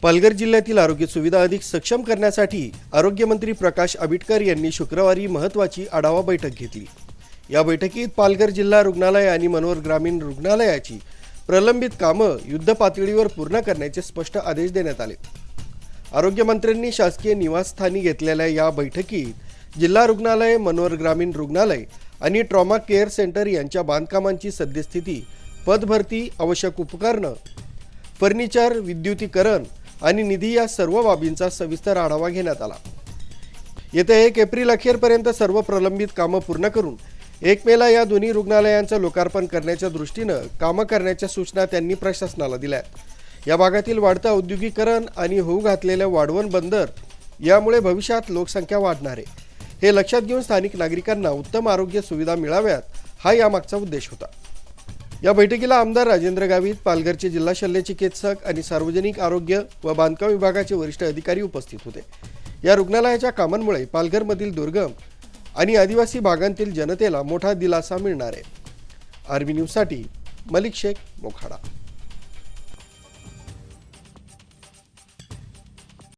पालघर जिल्ह्यातील आरोग्य सुविधा अधिक सक्षम करण्यासाठी आरोग्यमंत्री प्रकाश आंबेडकर यांनी शुक्रवारी महत्त्वाची आढावा बैठक घेतली। या बैठकीत पालघर जिल्हा रुग्णालय आणि मनोहर ग्रामीण रुग्णालयाची प्रलंबित कामं युद्धपातळीवर पूर्ण करण्याचे स्पष्ट आदेश देण्यात आले। आरोग्यमंत्र्यांनी शासकीय निवासस्थानी घेतलेल्या या बैठकीत जिल्हा रुग्णालय, मनोहर ग्रामीण रुग्णालय आणि ट्रॉमा केअर सेंटर यांच्या बांधकामांची सद्यस्थिती, पदभरती, आवश्यक उपकरणं, फर्निचर, विद्युतीकरण आणि निधी या सर्व बाबींचा सविस्तर आढावा घेण्यात आला। येत्या 1 एप्रिल अखेरपर्यंत सर्व प्रलंबित कामं पूर्ण करून 1 मेला या दोन्ही रुग्णालयांचं लोकार्पण करण्याच्या दृष्टीनं कामं करण्याच्या सूचना त्यांनी प्रशासनाला दिल्या आहेत। या भागातील वाढतं औद्योगिकीकरण आणि होऊ घातलेल्या वाढवण बंदर यामुळे भविष्यात लोकसंख्या वाढणार आहे। हे लक्षात घेऊन स्थानिक नागरिकांना उत्तम आरोग्य सुविधा मिळाव्यात, हा यामागचा उद्देश होता। या बैठकीला आमदार राजेंद्र गावित, पालघरचे जिल्हा शल्य चिकित्सक आणि सार्वजनिक आरोग्य व बांधकाम विभागाचे वरिष्ठ अधिकारी उपस्थित होते। या रुग्णालयाच्या कामांमुळे पालघरमधील दुर्गम आणि आदिवासी भागांतील जनतेला मोठा दिलासा मिळणार आहे। आरबी न्यूजसाठी मलिक शेख, मोखाडा।